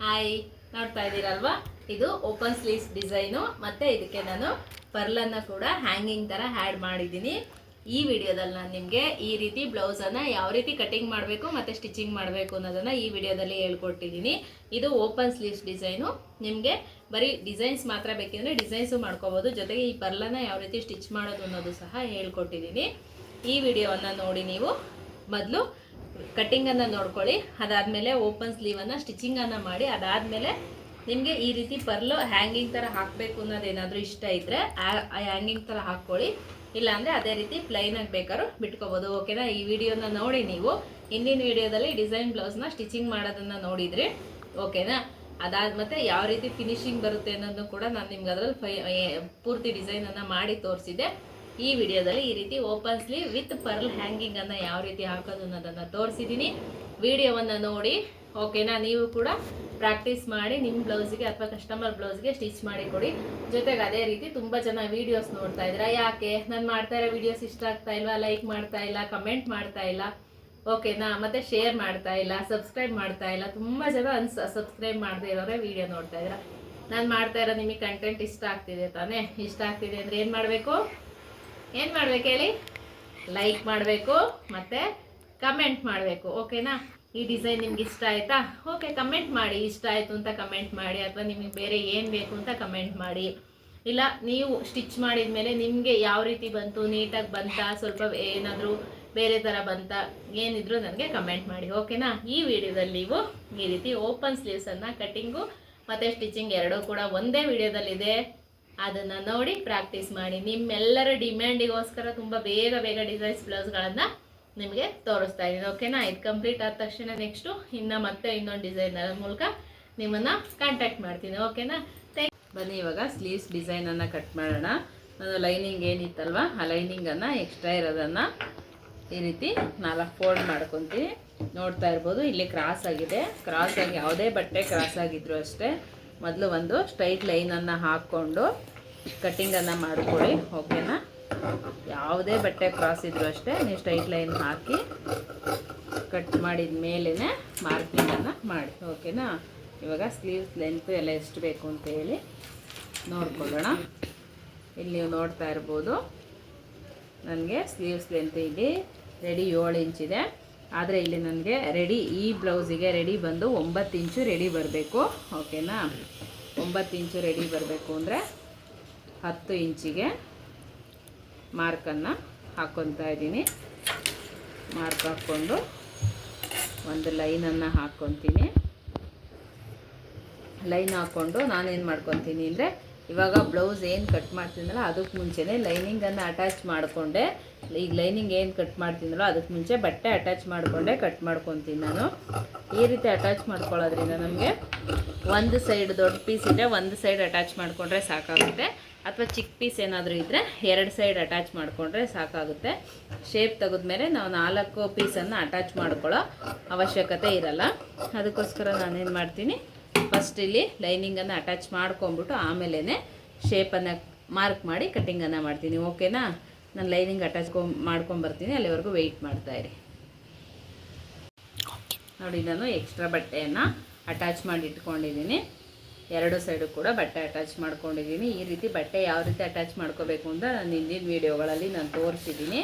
Hi, ನೋಡ್ತಾ ಇದ್ದೀರಲ್ವಾ? ಇದು open sleeves design. ಮತ್ತೆ ಇದಕ್ಕೆ ನಾನು ಪರ್ಲನ್ನು ಕೂಡ ಹ್ಯಾಂಗಿಂಗ್ ಥರ ಆ್ಯಡ್ ಮಾಡಿದ್ದೀನಿ. ಈ ವಿಡಿಯೋದಲ್ಲಿ ನಾನು ನಿಮಗೆ ಈ ರೀತಿ ಬ್ಲೌಸನ್ನು ಯಾವ ರೀತಿ ಕಟಿಂಗ್ ಮಾಡಬೇಕು ಮತ್ತು ಸ್ಟಿಚಿಂಗ್ ಮಾಡಬೇಕು ಅನ್ನೋದನ್ನು ಈ ವಿಡಿಯೋದಲ್ಲಿ ಹೇಳ್ಕೊಟ್ಟಿದ್ದೀನಿ. ಇದು ಓಪನ್ ಸ್ಲೀವ್ಸ್ ಡಿಸೈನು. ನಿಮಗೆ ಬರೀ ಡಿಸೈನ್ಸ್ ಮಾತ್ರ ಬೇಕಿದ್ರೆ ಡಿಸೈನ್ಸು ಮಾಡ್ಕೋಬೋದು. ಜೊತೆಗೆ ಈ ಪರ್ಲನ್ನು ಯಾವ ರೀತಿ ಸ್ಟಿಚ್ ಮಾಡೋದು ಅನ್ನೋದು ಸಹ ಹೇಳ್ಕೊಟ್ಟಿದ್ದೀನಿ. ಈ ವಿಡಿಯೋವನ್ನು ನೋಡಿ ನೀವು ಮೊದಲು ಕಟ್ಟಿಂಗನ್ನು ನೋಡ್ಕೊಳ್ಳಿ. ಅದಾದಮೇಲೆ ಓಪನ್ ಸ್ಲೀವನ್ನು ಸ್ಟಿಚಿಂಗನ್ನು ಮಾಡಿ, ಅದಾದಮೇಲೆ ನಿಮಗೆ ಈ ರೀತಿ ಪರ್ಲು ಹ್ಯಾಂಗಿಂಗ್ ಥರ ಹಾಕಬೇಕು ಅನ್ನೋದೇನಾದರೂ ಇಷ್ಟ ಇದ್ದರೆ ಆ ಹ್ಯಾಂಗಿಂಗ್ ಥರ ಹಾಕ್ಕೊಳ್ಳಿ. ಇಲ್ಲಾಂದರೆ ಅದೇ ರೀತಿ ಪ್ಲೈನಾಗಿ ಬೇಕಾದ್ರೂ ಬಿಟ್ಕೋಬೋದು. ಓಕೆನಾ? ಈ ವಿಡಿಯೋನ ನೋಡಿ ನೀವು ಹಿಂದಿನ ವಿಡಿಯೋದಲ್ಲಿ ಡಿಸೈನ್ ಬ್ಲೌಸ್ನ ಸ್ಟಿಚಿಂಗ್ ಮಾಡೋದನ್ನು ನೋಡಿದ್ರಿ. ಓಕೆನಾ? ಮತ್ತೆ ಯಾವ ರೀತಿ ಫಿನಿಶಿಂಗ್ ಬರುತ್ತೆ ಅನ್ನೋದನ್ನು ಕೂಡ ನಾನು ನಿಮ್ಗೆ ಅದರಲ್ಲಿ ಪೂರ್ತಿ ಡಿಸೈನನ್ನು ಮಾಡಿ ತೋರಿಸಿದ್ದೆ. ಈ ವಿಡಿಯೋದಲ್ಲಿ ಈ ರೀತಿ ಓಪನ್ ಸ್ಲೀವ್ ವಿತ್ ಪರ್ಲ್ ಹ್ಯಾಂಗಿಂಗನ್ನು ಯಾವ ರೀತಿ ಹಾಕೋದು ಅನ್ನೋದನ್ನು ತೋರಿಸಿದ್ದೀನಿ. ವಿಡಿಯೋವನ್ನು ನೋಡಿ ಓಕೆನಾ? ನೀವು ಕೂಡ ಪ್ರಾಕ್ಟೀಸ್ ಮಾಡಿ ನಿಮ್ಮ ಬ್ಲೌಸಿಗೆ ಅಥವಾ ಕಸ್ಟಮರ್ ಬ್ಲೌಸ್ಗೆ ಸ್ಟಿಚ್ ಮಾಡಿ ಕೊಡಿ. ಜೊತೆಗೆ ಅದೇ ರೀತಿ ತುಂಬ ಜನ ವೀಡಿಯೋಸ್ ನೋಡ್ತಾ ಇದ್ದೀರಾ. ಯಾಕೆ ನಾನು ಮಾಡ್ತಾ ಇರೋ ವೀಡಿಯೋಸ್ ಇಷ್ಟ ಆಗ್ತಾ ಇಲ್ವಾ? ಲೈಕ್ ಮಾಡ್ತಾ ಇಲ್ಲ, ಕಮೆಂಟ್ ಮಾಡ್ತಾ ಇಲ್ಲ, ಓಕೆನಾ? ಮತ್ತು ಶೇರ್ ಮಾಡ್ತಾ ಇಲ್ಲ, ಸಬ್ಸ್ಕ್ರೈಬ್ ಮಾಡ್ತಾ ಇಲ್ಲ. ತುಂಬ ಜನ ಸಬ್ಸ್ಕ್ರೈಬ್ ಮಾಡದೇ ಇರೋರೆ ವೀಡಿಯೋ ನೋಡ್ತಾ ಇದ್ದೀರಾ. ನಾನು ಮಾಡ್ತಾ ಇರೋ ನಿಮಗೆ ಕಂಟೆಂಟ್ ಇಷ್ಟ ಆಗ್ತಿದೆ ತಾನೇ? ಇಷ್ಟ ಆಗ್ತಿದೆ ಅಂದರೆ ಏನು ಮಾಡಬೇಕು ಹೇಳಿ? ಲೈಕ್ ಮಾಡಬೇಕು ಮತ್ತು ಕಮೆಂಟ್ ಮಾಡಬೇಕು. ಓಕೆನಾ? ಈ ಡಿಸೈನ್ ನಿಮ್ಗೆ ಇಷ್ಟ ಆಯಿತಾ? ಓಕೆ, ಕಮೆಂಟ್ ಮಾಡಿ. ಇಷ್ಟ ಆಯಿತು ಅಂತ ಕಮೆಂಟ್ ಮಾಡಿ, ಅಥವಾ ನಿಮಗೆ ಬೇರೆ ಏನು ಬೇಕು ಅಂತ ಕಮೆಂಟ್ ಮಾಡಿ. ಇಲ್ಲ ನೀವು ಸ್ಟಿಚ್ ಮಾಡಿದ ಮೇಲೆ ನಿಮಗೆ ಯಾವ ರೀತಿ ಬಂತು, ನೀಟಾಗಿ ಬಂತಾ, ಸ್ವಲ್ಪ ಏನಾದರೂ ಬೇರೆ ಥರ ಬಂತಾ, ಏನಿದ್ರು ನನಗೆ ಕಮೆಂಟ್ ಮಾಡಿ. ಓಕೆನಾ? ಈ ವಿಡಿಯೋದಲ್ಲಿ ನೀವು ಈ ರೀತಿ ಓಪನ್ ಸ್ಲೀವ್ಸನ್ನು ಕಟ್ಟಿಂಗು ಮತ್ತು ಸ್ಟಿಚಿಂಗ್ ಎರಡೂ ಕೂಡ ಒಂದೇ ವಿಡಿಯೋದಲ್ಲಿದೆ. ಅದನ್ನು ನೋಡಿ ಪ್ರಾಕ್ಟೀಸ್ ಮಾಡಿ. ನಿಮ್ಮೆಲ್ಲರ ಡಿಮ್ಯಾಂಡಿಗೋಸ್ಕರ ತುಂಬ ಬೇಗ ಡಿಸೈನ್ಸ್ ಬ್ಲೌಸ್ಗಳನ್ನು ನಿಮಗೆ ತೋರಿಸ್ತಾ ಇದ್ದೀನಿ. ಓಕೆನಾ? ಇದು ಕಂಪ್ಲೀಟ್ ಆದ ತಕ್ಷಣ ನೆಕ್ಸ್ಟು ಮತ್ತೆ ಇನ್ನೊಂದು ಡಿಸೈನರ್ ಮೂಲಕ ನಿಮ್ಮನ್ನು ಕಾಂಟ್ಯಾಕ್ಟ್ ಮಾಡ್ತೀನಿ. ಓಕೆನಾ? ಬನ್ನಿ ಇವಾಗ ಸ್ಲೀವ್ಸ್ ಡಿಸೈನನ್ನು ಕಟ್ ಮಾಡೋಣ. ನಾನು ಲೈನಿಂಗ್ ಏನಿತ್ತಲ್ವ ಆ ಲೈನಿಂಗನ್ನು ಎಕ್ಸ್ಟ್ರಾ ಇರೋದನ್ನು ಈ ರೀತಿ 4 ಫೋಲ್ಡ್ ಮಾಡ್ಕೊತೀನಿ. ನೋಡ್ತಾ ಇರ್ಬೋದು, ಇಲ್ಲಿ ಕ್ರಾಸ್ ಆಗಿದೆ. ಕ್ರಾಸಾಗಿ ಯಾವುದೇ ಬಟ್ಟೆ ಕ್ರಾಸ್ ಆಗಿದ್ರು ಅಷ್ಟೇ ಮೊದಲು ಒಂದು ಸ್ಟ್ರೈಟ್ ಲೈನನ್ನು ಹಾಕ್ಕೊಂಡು ಕಟ್ಟಿಂಗನ್ನು ಮಾಡ್ಕೊಳ್ಳಿ. ಓಕೆನಾ? ಯಾವುದೇ ಬಟ್ಟೆ ಕ್ರಾಸ್ ಇದ್ರೂ ಅಷ್ಟೇ ನೀವು ಸ್ಟ್ರೈಟ್ ಲೈನ್ ಹಾಕಿ ಕಟ್ ಮಾಡಿದ ಮೇಲೇ ಮಾರ್ಕಿಂಗನ್ನು ಮಾಡಿ. ಓಕೆನಾ? ಇವಾಗ ಸ್ಲೀವ್ಸ್ ಲೆಂತ್ ಎಲ್ಲ ಎಷ್ಟು ಬೇಕು ಅಂತ ಹೇಳಿ ನೋಡ್ಕೊಳ್ಳೋಣ. ಇಲ್ಲಿ ನೀವು ನೋಡ್ತಾ ಇರ್ಬೋದು, ನನಗೆ ಸ್ಲೀವ್ಸ್ ಲೆಂತ್ ಇಲ್ಲಿ ರೆಡಿ 7 ಇಂಚಿದೆ. ಆದರೆ ಇಲ್ಲಿ ನನಗೆ ರೆಡಿ ಈ ಬ್ಲೌಸಿಗೆ ರೆಡಿ ಬಂದು 9 ಇಂಚು ರೆಡಿ ಬರಬೇಕು. ಓಕೆನಾ? 9 ಇಂಚು ರೆಡಿ ಬರಬೇಕು ಅಂದರೆ 10 ಇಂಚಿಗೆ ಮಾರ್ಕನ್ನು ಹಾಕ್ಕೊತಾ ಇದ್ದೀನಿ. ಮಾರ್ಕ್ ಹಾಕ್ಕೊಂಡು ಒಂದು ಲೈನನ್ನು ಹಾಕ್ಕೊತೀನಿ. ಲೈನ್ ಹಾಕ್ಕೊಂಡು ನಾನೇನು ಮಾಡ್ಕೊತೀನಿ ಅಂದರೆ, ಇವಾಗ ಬ್ಲೌಸ್ ಏನು ಕಟ್ ಮಾಡ್ತೀನಲ್ಲ ಅದಕ್ಕೆ ಮುಂಚೆನೇ ಲೈನಿಂಗನ್ನು ಅಟ್ಯಾಚ್ ಮಾಡಿಕೊಂಡೆ. ಈಗ ಲೈನಿಂಗ್ ಏನು ಕಟ್ ಮಾಡ್ತೀನಲ್ಲ ಅದಕ್ಕೆ ಮುಂಚೆ ಬಟ್ಟೆ ಅಟ್ಯಾಚ್ ಮಾಡಿಕೊಂಡೆ ಕಟ್ ಮಾಡ್ಕೊತೀನಿ ನಾನು. ಈ ರೀತಿ ಅಟ್ಯಾಚ್ ಮಾಡ್ಕೊಳ್ಳೋದ್ರಿಂದ ನಮಗೆ ಒಂದು ಸೈಡ್ ದೊಡ್ಡ ಪೀಸ್ ಇದ್ದರೆ ಒಂದು ಸೈಡ್ ಅಟ್ಯಾಚ್ ಮಾಡಿಕೊಂಡ್ರೆ ಸಾಕಾಗುತ್ತೆ, ಅಥವಾ ಚಿಕ್ಕ ಪೀಸ್ ಏನಾದರೂ ಇದ್ದರೆ 2 ಸೈಡ್ ಅಟ್ಯಾಚ್ ಮಾಡಿಕೊಂಡ್ರೆ ಸಾಕಾಗುತ್ತೆ. ಶೇಪ್ ತೆಗೆದ್ಮೇಲೆ ನಾವು 4 ಪೀಸನ್ನು ಅಟ್ಯಾಚ್ ಮಾಡ್ಕೊಳ್ಳೋ ಅವಶ್ಯಕತೆ ಇರಲ್ಲ. ಅದಕ್ಕೋಸ್ಕರ ನಾನೇನು ಮಾಡ್ತೀನಿ, ಫಸ್ಟ್ ಇಲ್ಲಿ ಲೈನಿಂಗನ್ನು ಅಟ್ಯಾಚ್ ಮಾಡ್ಕೊಂಬಿಟ್ಟು ಆಮೇಲೆ ಶೇಪನ್ನು ಮಾರ್ಕ್ ಮಾಡಿ ಕಟ್ಟಿಂಗನ್ನು ಮಾಡ್ತೀನಿ. ಓಕೆನಾ? ನಾನು ಲೈನಿಂಗ್ ಅಟ್ಯಾಚ್ ಮಾಡ್ಕೊಂಬರ್ತೀನಿ, ಅಲ್ಲಿವರೆಗೂ ವೆಯ್ಟ್ ಮಾಡ್ತಾಯಿರಿ. ನೋಡಿ, ನಾನು ಎಕ್ಸ್ಟ್ರಾ ಬಟ್ಟೆಯನ್ನು ಅಟ್ಯಾಚ್ ಮಾಡಿ ಇಟ್ಕೊಂಡಿದ್ದೀನಿ. 2 ಸೈಡು ಕೂಡ ಬಟ್ಟೆ ಅಟ್ಯಾಚ್ ಮಾಡ್ಕೊಂಡಿದ್ದೀನಿ. ಈ ರೀತಿ ಬಟ್ಟೆ ಯಾವ ರೀತಿ ಅಟ್ಯಾಚ್ ಮಾಡ್ಕೋಬೇಕು ಅಂತ ನಾನು ಹಿಂದಿನ ವೀಡಿಯೋಗಳಲ್ಲಿ ನಾನು ತೋರಿಸಿದ್ದೀನಿ.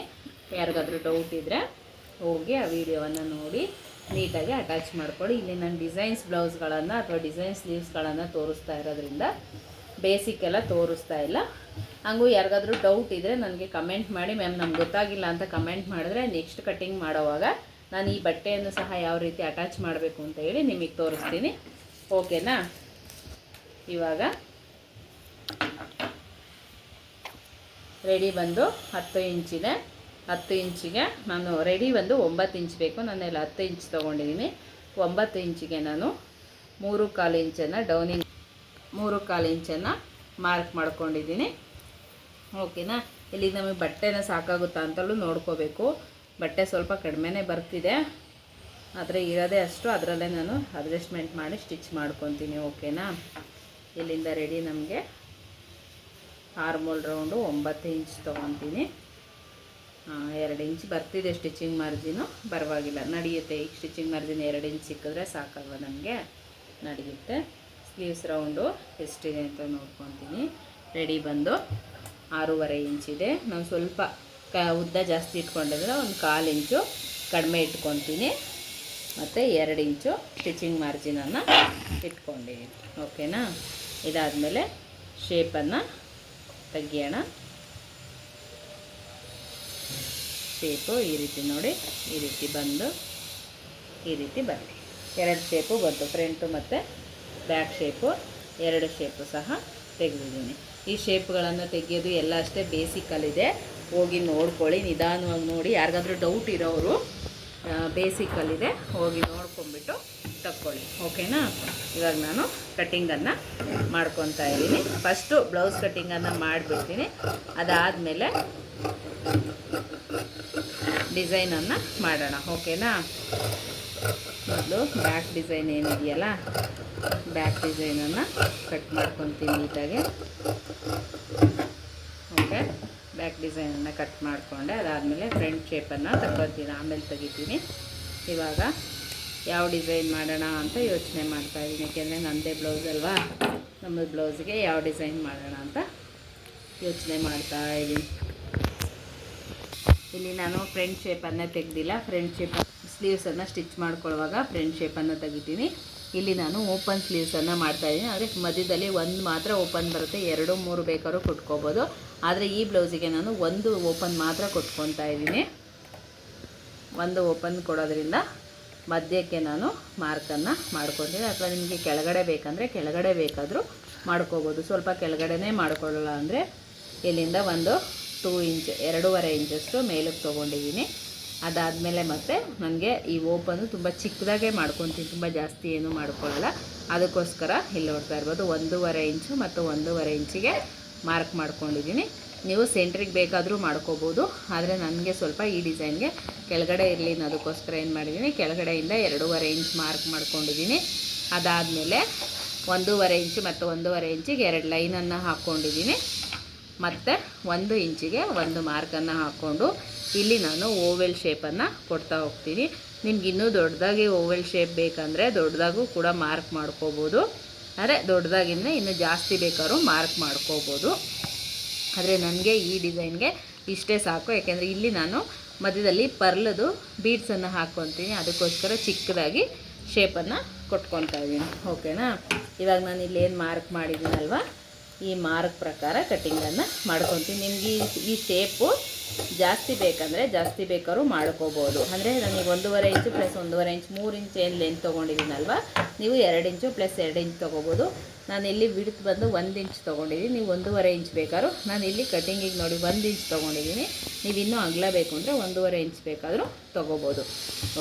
ಯಾರಿಗಾದ್ರೂ ಡೌಟ್ ಇದ್ದರೆ ಹೋಗಿ ಆ ವಿಡಿಯೋವನ್ನು ನೋಡಿ ನೀಟಾಗಿ ಅಟ್ಯಾಚ್ ಮಾಡ್ಕೊಳ್ಳಿ. ಇಲ್ಲಿ ನಾನು ಡಿಸೈನ್ಸ್ ಬ್ಲೌಸ್ಗಳನ್ನು ಅಥವಾ ಡಿಸೈನ್ ಸ್ಲೀವ್ಸ್ಗಳನ್ನು ತೋರಿಸ್ತಾ ಇರೋದ್ರಿಂದ ಬೇಸಿಕ್ ಎಲ್ಲ ತೋರಿಸ್ತಾ ಇಲ್ಲ. ಹಂಗೂ ಯಾರಿಗಾದ್ರೂ ಡೌಟ್ ಇದ್ದರೆ ನನಗೆ ಕಮೆಂಟ್ ಮಾಡಿ, ಮ್ಯಾಮ್ ನಮ್ಗೆ ಗೊತ್ತಾಗಿಲ್ಲ ಅಂತ ಕಮೆಂಟ್ ಮಾಡಿದ್ರೆ ನೆಕ್ಸ್ಟ್ ಕಟ್ಟಿಂಗ್ ಮಾಡೋವಾಗ ನಾನು ಈ ಬಟ್ಟೆಯನ್ನು ಸಹ ಯಾವ ರೀತಿ ಅಟ್ಯಾಚ್ ಮಾಡಬೇಕು ಅಂತ ಹೇಳಿ ನಿಮಗೆ ತೋರಿಸ್ತೀನಿ. ಓಕೆನಾ? ಇವಾಗ ರೆಡಿ ಬಂದು 10 ಇಂಚಿದೆ. 10 ಇಂಚಿಗೆ ನಾನು ರೆಡಿ ಬಂದು 9 ಇಂಚ್ ಬೇಕು. ನಾನೆಲ್ಲ 10 ಇಂಚ್ ತೊಗೊಂಡಿದ್ದೀನಿ. 9 ಇಂಚಿಗೆ ನಾನು 3/4 ಇಂಚನ್ನು ಡೌನಿಂಗ್ 3/4 ಇಂಚನ್ನು ಮಾರ್ಕ್ ಮಾಡ್ಕೊಂಡಿದ್ದೀನಿ. ಓಕೆನಾ? ಇಲ್ಲಿ ನಮಗೆ ಬಟ್ಟೆನ ಸಾಕಾಗುತ್ತಾ ಅಂತಲೂ ನೋಡ್ಕೋಬೇಕು. ಬಟ್ಟೆ ಸ್ವಲ್ಪ ಕಡಿಮೆನೇ ಬರ್ತಿದೆ, ಆದರೆ ಇರೋದೇ ಅಷ್ಟು, ಅದರಲ್ಲೇ ನಾನು ಅಡ್ಜಸ್ಟ್ಮೆಂಟ್ ಮಾಡಿ ಸ್ಟಿಚ್ ಮಾಡ್ಕೊತೀನಿ. ಓಕೆನಾ? ಇಲ್ಲಿಂದ ರೆಡಿ ನಮಗೆ ಆರ್ಮೋಲ್ ರೌಂಡು 9 ಇಂಚ್ ತೊಗೊತೀನಿ. 2 ಇಂಚ್ ಬರ್ತಿದೆ ಸ್ಟಿಚಿಂಗ್ ಮಾರ್ಜಿನು, ಪರವಾಗಿಲ್ಲ, ನಡೆಯುತ್ತೆ. ಈಗ ಸ್ಟಿಚಿಂಗ್ ಮಾರ್ಜಿನ್ 2 ಇಂಚ್ ಸಿಕ್ಕಿದ್ರೆ ಸಾಕಲ್ವ ನಮಗೆ. ನಡೆಯುತ್ತೆ. ಸ್ಲೀವ್ಸ್ ರೌಂಡು ಎಷ್ಟಿದೆ ಅಂತ ನೋಡ್ಕೊತೀನಿ. ರೆಡಿ ಬಂದು 6.5 ಇಂಚಿದೆ. ನಾನು ಸ್ವಲ್ಪ ಉದ್ದ ಜಾಸ್ತಿ ಇಟ್ಕೊಂಡಿದ್ರೆ ಒಂದು 1/4 ಇಂಚು ಕಡಿಮೆ ಇಟ್ಕೊತೀನಿ. ಮತ್ತು 2 ಇಂಚು ಸ್ಟಿಚಿಂಗ್ ಮಾರ್ಜಿನನ್ನು ಇಟ್ಕೊಂಡಿದ್ದೀನಿ. ಓಕೆನಾ. ಇದಾದಮೇಲೆ ಶೇಪನ್ನು ತೆಗಿಯೋಣ. ಶೇಪು ಈ ರೀತಿ ನೋಡಿ, ಈ ರೀತಿ ಬಂದು ಈ ರೀತಿ ಬರಲಿ. 2 ಶೇಪು ಬಂತು, ಫ್ರಂಟು ಮತ್ತು ಬ್ಯಾಕ್ ಶೇಪು 2 ಶೇಪು ಸಹ ತೆಗೆದಿದ್ದೀನಿ. ಈ ಶೇಪ್ಗಳನ್ನು ತೆಗೆಯೋದು ಎಲ್ಲ ಅಷ್ಟೇ ಬೇಸಿಕಲ್ಲಿದೆ, ಹೋಗಿ ನೋಡ್ಕೊಳ್ಳಿ, ನಿಧಾನವಾಗಿ ನೋಡಿ. ಯಾರಿಗಾದ್ರೂ ಡೌಟ್ ಇರೋರು ಬೇಸಿಕಲ್ಲಿದೆ, ಹೋಗಿ ನೋಡ್ಕೊಂಬಿಟ್ಟು ತಕ್ಕೊಳ್ಳಿ. ಓಕೆನಾ. ಇವಾಗ ನಾನು ಕಟ್ಟಿಂಗನ್ನು ಮಾಡ್ಕೊತಾ ಇದ್ದೀನಿ. ಫಸ್ಟು ಬ್ಲೌಸ್ ಕಟ್ಟಿಂಗನ್ನು ಮಾಡಿಬಿಡ್ತೀನಿ. ಅದಾದಮೇಲೆ ಡಿಸೈನನ್ನು ಮಾಡೋಣ. ಓಕೆನಾ. ಮೊದಲು ಬ್ಯಾಕ್ ಡಿಸೈನ್ ಏನಿದೆಯಲ್ಲ, ಬ್ಯಾಕ್ ಡಿಸೈನನ್ನು ಕಟ್ ಮಾಡ್ಕೊತೀನಿ ನೀಟಾಗಿ. ಓಕೆ, ಬ್ಯಾಕ್ ಡಿಸೈನನ್ನು ಕಟ್ ಮಾಡಿಕೊಂಡೆ. ಅದಾದಮೇಲೆ ಫ್ರಂಟ್ ಶೇಪನ್ನು ತಗೊತೀನಿ, ಆಮೇಲೆ ತೆಗಿತೀನಿ. ಇವಾಗ ಯಾವ ಡಿಸೈನ್ ಮಾಡೋಣ ಅಂತ ಯೋಚನೆ ಮಾಡ್ತಾಯಿದ್ದೀನಿ. ಯಾಕೆಂದರೆ ನನ್ನದೇ ಬ್ಲೌಸ್ ಅಲ್ವಾ, ನಮ್ಮದು ಬ್ಲೌಸ್ಗೆ ಯಾವ ಡಿಸೈನ್ ಮಾಡೋಣ ಅಂತ ಯೋಚನೆ ಮಾಡ್ತಾಯಿದ್ದೀನಿ. ಇಲ್ಲಿ ನಾನು ಫ್ರಂಟ್ ಶೇಪನ್ನು ತೆಗೆದಿಲ್ಲ. ಫ್ರಂಟ್ ಶೇಪ್ ಸ್ಲೀವ್ಸನ್ನು ಸ್ಟಿಚ್ ಮಾಡ್ಕೊಳ್ಳುವಾಗ ಫ್ರಂಟ್ ಶೇಪನ್ನು ತೆಗಿತೀನಿ. ಇಲ್ಲಿ ನಾನು ಓಪನ್ ಸ್ಲೀವ್ಸನ್ನು ಮಾಡ್ತಾಯಿದ್ದೀನಿ. ಆದರೆ ಮಧ್ಯದಲ್ಲಿ ಒಂದು ಮಾತ್ರ ಓಪನ್ ಬರುತ್ತೆ, 2-3 ಬೇಕಾದ್ರೂ ಕೊಟ್ಕೋಬೋದು. ಆದರೆ ಈ ಬ್ಲೌಸಿಗೆ ನಾನು ಒಂದು ಓಪನ್ ಮಾತ್ರ ಕೊಟ್ಕೊತಾ ಇದ್ದೀನಿ. ಒಂದು ಓಪನ್ ಕೊಡೋದ್ರಿಂದ ಮಧ್ಯಕ್ಕೆ ನಾನು ಮಾರ್ಕನ್ನು ಮಾಡ್ಕೊತೀನಿ. ಅಥವಾ ನಿಮಗೆ ಕೆಳಗಡೆ ಬೇಕಂದರೆ ಕೆಳಗಡೆ ಬೇಕಾದರೂ ಮಾಡ್ಕೋಬೋದು. ಸ್ವಲ್ಪ ಕೆಳಗಡೆನೇ ಮಾಡ್ಕೊಳ್ಳಲ್ಲ ಅಂದರೆ ಇಲ್ಲಿಂದ ಒಂದು 2 ಇಂಚ್ 2.5 ಇಂಚಷ್ಟು ಮೇಲಕ್ಕೆ ತೊಗೊಂಡಿದ್ದೀನಿ. ಅದಾದಮೇಲೆ ಮತ್ತೆ ನನಗೆ ಈ ಓಪನ್ನು ತುಂಬ ಚಿಕ್ಕದಾಗೆ ಮಾಡ್ಕೊತೀನಿ, ತುಂಬ ಜಾಸ್ತಿ ಏನೂ ಮಾಡ್ಕೊಳ್ಳಲ್ಲ. ಅದಕ್ಕೋಸ್ಕರ ಇಲ್ಲಿ ನೋಡ್ತಾ ಇರ್ಬೋದು 1.5 ಇಂಚು ಮತ್ತು 1.5 ಇಂಚಿಗೆ ಮಾರ್ಕ್ ಮಾಡ್ಕೊಂಡಿದ್ದೀನಿ. ನೀವು ಸೆಂಟ್ರಿಗೆ ಬೇಕಾದರೂ ಮಾಡ್ಕೋಬೋದು. ಆದರೆ ನನಗೆ ಸ್ವಲ್ಪ ಈ ಡಿಸೈನ್ಗೆ ಕೆಳಗಡೆ ಇರಲಿ ಅನ್ನೋದಕ್ಕೋಸ್ಕರ ಏನು ಮಾಡಿದ್ದೀನಿ, ಕೆಳಗಡೆಯಿಂದ 2.5 ಇಂಚ್ ಮಾರ್ಕ್ ಮಾಡ್ಕೊಂಡಿದ್ದೀನಿ. ಅದಾದಮೇಲೆ 1.5 ಇಂಚು ಮತ್ತು 1.5 ಇಂಚಿಗೆ 2 ಲೈನನ್ನು ಹಾಕ್ಕೊಂಡಿದ್ದೀನಿ. ಮತ್ತು 1 ಇಂಚಿಗೆ ಒಂದು ಮಾರ್ಕನ್ನು ಹಾಕ್ಕೊಂಡು ಇಲ್ಲಿ ನಾನು ಓವೆಲ್ ಶೇಪನ್ನು ಕೊಡ್ತಾ ಹೋಗ್ತೀನಿ. ನಿಮ್ಗೆ ಇನ್ನೂ ದೊಡ್ಡದಾಗಿ ಓವೆಲ್ ಶೇಪ್ ಬೇಕಂದರೆ ದೊಡ್ಡದಾಗೂ ಕೂಡ ಮಾರ್ಕ್ ಮಾಡ್ಕೋಬೋದು. ಆದರೆ ದೊಡ್ಡದಾಗಿಂದರೆ ಇನ್ನೂ ಜಾಸ್ತಿ ಬೇಕಾದ್ರೂ ಮಾರ್ಕ್ ಮಾಡ್ಕೋಬೋದು. ಆದರೆ ನನಗೆ ಈ ಡಿಸೈನ್ಗೆ ಇಷ್ಟೇ ಸಾಕು. ಯಾಕೆಂದರೆ ಇಲ್ಲಿ ನಾನು ಮಧ್ಯದಲ್ಲಿ ಪರ್ಲದು ಬೀಡ್ಸನ್ನು ಹಾಕ್ಕೊತೀನಿ. ಅದಕ್ಕೋಸ್ಕರ ಚಿಕ್ಕದಾಗಿ ಶೇಪನ್ನು ಕೊಟ್ಕೊತಾ ಇದ್ದೀನಿ. ಓಕೆನಾ. ಇವಾಗ ನಾನು ಇಲ್ಲಿ ಏನು ಮಾರ್ಕ್ ಮಾಡಿದ್ದೀನಲ್ವ, ಈ ಮಾರ್ಕ್ ಪ್ರಕಾರ ಕಟ್ಟಿಂಗನ್ನು ಮಾಡ್ಕೊತೀನಿ. ನಿಮಗೆ ಈ ಶೇಪು ಜಾಸ್ತಿ ಬೇಕಂದರೆ ಜಾಸ್ತಿ ಬೇಕಾದ್ರೂ ಮಾಡ್ಕೋಬೋದು. ಅಂದರೆ ನನಗೆ 1.5 ಇಂಚು ಪ್ಲಸ್ 1.5 ಇಂಚ್ 3 ಇಂಚ್ ಏನು ಲೆಂತ್ ತೊಗೊಂಡಿದ್ದೀನಲ್ವ, ನೀವು 2 ಇಂಚು ಪ್ಲಸ್ 2 ಇಂಚ್ ತೊಗೋಬೋದು. ನಾನು ಇಲ್ಲಿ ವಿಡ್ತ್ ಬಂದು 1 ಇಂಚ್ ತೊಗೊಂಡಿದ್ದೀನಿ. ನೀವು 1.5 ಇಂಚ್ ಬೇಕಾದ್ರೂ, ನಾನು ಇಲ್ಲಿ ಕಟ್ಟಿಂಗಿಗೆ ನೋಡಿ 1 ಇಂಚ್ ತೊಗೊಂಡಿದ್ದೀನಿ. ನೀವು ಇನ್ನೂ ಅಗಲ ಬೇಕು ಅಂದರೆ 1.5 ಇಂಚ್ ಬೇಕಾದರೂ ತೊಗೋಬೋದು.